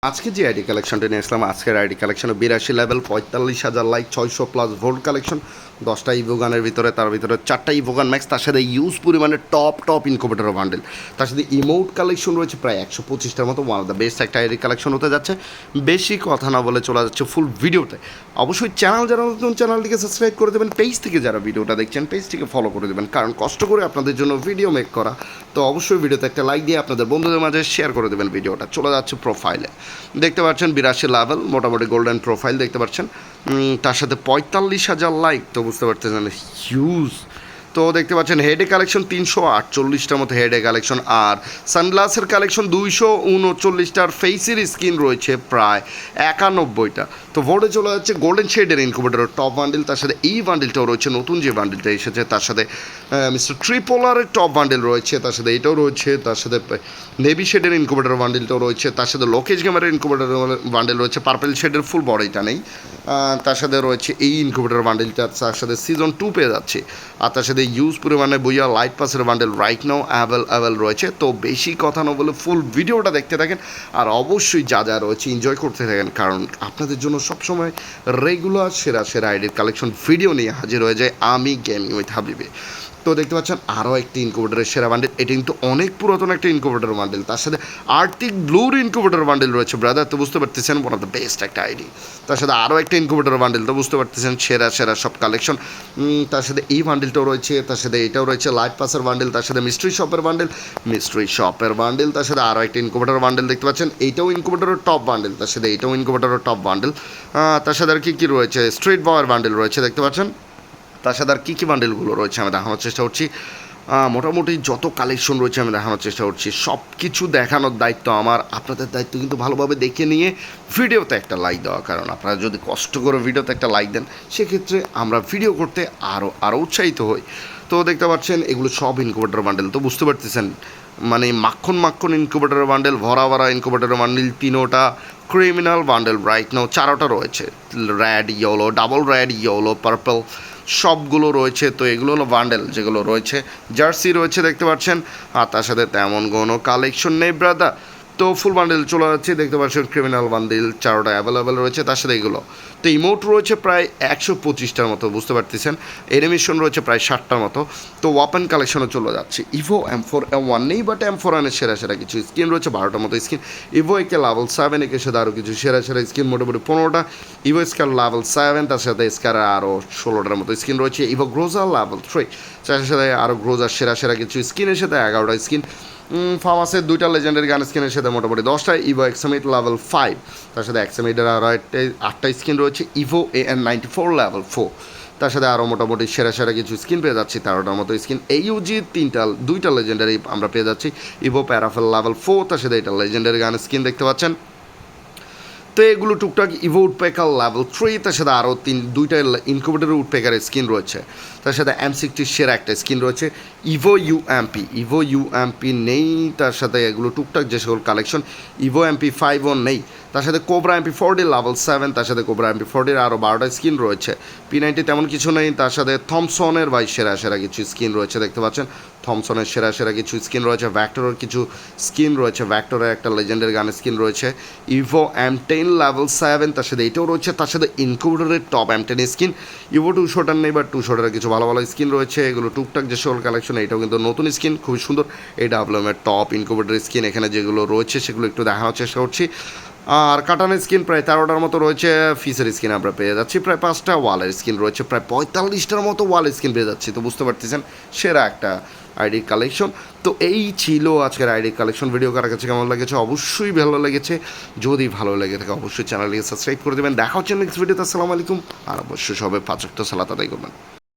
আজকে যে আইডি কালেকশনটা নিয়ে আসলাম, আজকের আইডি কালেকশনে 82 level, 45,000 like, 600 plus volt collection, 10টা ইভোগানের ভিতরে, তার ভিতরে 4টা ইভোগান ম্যাক্স, তার সাথে ইউজ পরিমাণে টপ ইনকুবেটর বান্ডেল, তার সাথে ইমোট কালেকশন রয়েছে প্রায় 125টার মতো। ওয়ান অফ দ্য বেস্ট একটা আইডি কালেকশন হতে যাচ্ছে। বেশি কথা না বলে চলে যাচ্ছে ফুল ভিডিওতে। অবশ্যই চ্যানেল যারা নতুন, চ্যানেলটিকে সাবস্ক্রাইব করে দেবেন। পেজ থেকে যারা ভিডিওটা দেখছেন, পেজটিকে ফলো করে দেবেন, কারণ কষ্ট করে আপনাদের জন্য ভিডিও মেক করা। তো অবশ্যই ভিডিওতে একটা লাইক দিয়ে আপনাদের বন্ধুদের মাঝে শেয়ার করে দেবেন ভিডিওটা। চলে যাচ্ছে প্রোফাইলে, দেখতে পাচ্ছেন 82 লেভেল, মোটামুটি গোল্ডেন প্রোফাইল দেখতে পাচ্ছেন, তার সাথে 45,000 লাইক, তো বুঝতে পারতেছেন হিউজ। তো দেখতে পাচ্ছেন হেডে কালেকশন 348টার মতো হেডে কালেকশন, আর সানগ্লাসের কালেকশন 239টার, ফেসের স্কিন রয়েছে প্রায় 91টা। তো ভোটে চলে যাচ্ছে গোল্ডেন শেডের ইনকুবেটরের টপ বান্ডেল, তার সাথে এই বান্ডেলটাও রয়েছে, নতুন যে বান্ডেলটা এসেছে, তার সাথে মিস্টার ট্রিপোলারের টপ বান্ডেল রয়েছে, তার সাথে এটাও রয়েছে, তার সাথে নেভি শেডের ইনকুবেটর বান্ডেলটাও রয়েছে, তার সাথে লোকেশ গেমারের ইনকুবেটর বান্ডেল রয়েছে, পার্পেল শেডের ফুল বডিটা নেই, তার সাথে রয়েছে এই ইনকুবেটর বান্ডেলটা, তার সাথে সিজন 2 পেয়ে যাচ্ছে, আর তার সাথে ইউজ পরিমাণে বইয়া লাইট পাসের বান্ডেল রাইট নাও অ্যাভেলেবেল রয়েছে। তো বেশি কথা না বলে ফুল ভিডিওটা দেখতে থাকেন, আর অবশ্যই যা যা রয়েছে এনজয় করতে থাকেন, কারণ আপনাদের জন্য সবসময় রেগুলার সেরা আইডির কালেকশন ভিডিও নিয়ে হাজির হয়ে যায় আমি গেমিং উইথ হাবিবে। তো দেখতে পাচ্ছেন আরও একটি ইনকুবেটরের সেরা বান্ডেল, এটা কিন্তু অনেক পুরাতন একটা ইনকুবেটর বান্ডেল, তার সাথে আর্টিক ব্লুর ইনকুবেটর বান্ডেল রয়েছে ব্রাদার, তো বুঝতে পারতেছেন ওয়ান অফ দ্য বেস্ট একটা আইডি। তার সাথে আরও একটা ইনকুবেটর বান্ডেল, তো বুঝতে পারতেছেন সেরা সব কালেকশন। তার সাথে এই বান্ডেলটাও রয়েছে, তার সাথে এটাও রয়েছে লাইট পাসের বান্ডেল, তার সাথে মিস্ট্রি শপের বান্ডেল, তার সাথে আরও একটা ইনকুবেটর বান্ডেল দেখতে পাচ্ছেন, এইটাও ইনকুবেটরের টপ বান্ডেল, তার সাথে এইটাও ইনকুবেটরের টপ বান্ডেল, তার সাথে আর কী রয়েছে, স্ট্রিট বয়ের বান্ডেল রয়েছে দেখতে পাচ্ছেন, তার সাথে আর কী বান্ডেলগুলো রয়েছে আমি দেখানোর চেষ্টা করছি। মোটামুটি যত কালেকশন রয়েছে আমি দেখানোর চেষ্টা করছি, সব কিছু দেখানোর দায়িত্ব আমার, আপনাদের দায়িত্ব কিন্তু ভালোভাবে দেখে নিয়ে ভিডিওতে একটা লাইক দেওয়া, কারণ আপনারা যদি কষ্ট করে ভিডিওতে একটা লাইক দেন, সেক্ষেত্রে আমরা ভিডিও করতে আরও উৎসাহিত হই। তো দেখতে পাচ্ছেন এগুলো সব ইনকুবেটর বান্ডেল, তো বুঝতে পারতেছেন মানে মাখন ইনকুবেটরের বান্ডেল, ভরা ইনকুবেটরের বান্ডেল, তিনোটা ক্রিমিনাল বান্ডেল রাইট নাও, 4টা রয়েছে, red yellow, double red yellow, purple সবগুলো রয়েছে। তো এগুলো হলো বান্ডেল যেগুলো রয়েছে, জার্সি রয়েছে দেখতে পাচ্ছেন, আর তার সাথে তেমন কোনো কালেকশন নেই ব্রাদার। তো ফুল বান্ডেল চলে যাচ্ছে, দেখতে পাচ্ছেন ক্রিমিনাল বান্ডেল 4টা অ্যাভেলেবেল রয়েছে, তার সাথে এগুলো। তো ইমোট রয়েছে প্রায় 125টার মতো, বুঝতে পারতেছেন, এনিমেশন রয়েছে প্রায় 60টার মতো। তো ওয়াপেন কালেকশনও চলে যাচ্ছে, ইভো M4A1 নেই, বাট M4A1 সেরা কিছু স্কিন রয়েছে, 12টার মতো স্কিন। ইভো একে লেভেল 7, একে সাথে আরও কিছু সেরা স্কিন, মোটামুটি 15টা। ইভো স্কার লেভেল 7, তার সাথে স্কারের আরও 16টার মতো স্কিন রয়েছে। ইভো গ্রোজা লেভেল 3, তার সাথে আরও গ্রোজার সেরা কিছু স্কিনের সাথে 11টা স্কিন। ফার্মাসের 2টা লেজেন্ডারি গান স্কিনের সাথে মোটামুটি 10টা। ইভো এক্সামিট লেভেল 5, তার সাথে এক্সামিটের আরও 8টা স্কিন রয়েছে। ইভো AN94 লেভেল 4, তার সাথে আরও মোটামুটি সেরা কিছু স্কিন পেয়ে যাচ্ছি, 13টার মতো স্কিন। AUG 2টা লেজেন্ডারি আমরা পেয়ে যাচ্ছি। ইভো প্যারাফেল লেভেল 4, তার সাথে এটা লেজেন্ডারি গান স্কিন দেখতে পাচ্ছেন। তো এগুলো টুকটাক ইভো উডপেকার লেভেল 3, তার সাথে আরও 2টা ইনকুবেটরের উডপেকারের স্কিন রয়েছে, তার সাথে M60 সেরা একটা স্কিন রয়েছে। ইভো ইউএমপি নেই, তার সাথে এগুলো টুকটাক যে সকল কালেকশন। ইভো MP5ও নেই, তার সাথে কোবরা MP40 লেভেল 7, তার সাথে কোবরা MP40 আরও 12টা স্কিন রয়েছে। P90 তেমন কিছু নেই, তার সাথে থমসনের সেরা কিছু স্কিন রয়েছে দেখতে পাচ্ছেন, থমসনের সেরা কিছু স্কিন রয়েছে। ভ্যাক্টরের কিছু স্কিন রয়েছে, ভ্যাক্টরের একটা লেজেন্ডারি গান স্কিন রয়েছে। ইভো M10 লেভেল 7, তার সাথে এটাও রয়েছে, তার সাথে ইনকুবেটরের টপ M10 স্কিন। ইভো 200টার নেই, বাট 200টার কিছু ভালো স্কিন রয়েছে। এগুলো টুকটাক যে সকল কালেকশন, এটাও কিন্তু নতুন স্কিন, খুবই সুন্দর। এই ডাবলমের টপ ইনকুবেটর স্কিন এখানে যেগুলো রয়েছে সেগুলো একটু দেখানোর চেষ্টা করছি। আর কাটানের স্কিন প্রায় 13টার মতো রয়েছে। ফিসের স্কিন আমরা পেয়ে যাচ্ছি প্রায় 5টা। ওয়ালের স্কিন রয়েছে প্রায় 45টার মতো ওয়াল স্কিন পেয়ে যাচ্ছি, তো বুঝতে পারতেছেন সেরা একটা আইডি কালেকশন। তো এই ছিল আজকের আইডি কালেকশন ভিডিও। কার কাছে কেমন লেগেছে অবশ্যই ভালো লেগেছে, যদি ভালো লেগে থাকে অবশ্যই চ্যানেলটিকে সাবস্ক্রাইব করে দেবেন। দেখা হচ্ছে নেক্সট ভিডিওতে। আসসালামু আলাইকুম, আর অবশ্যই সবাই 5 ওয়াক্ত সালাত আদায় করবেন।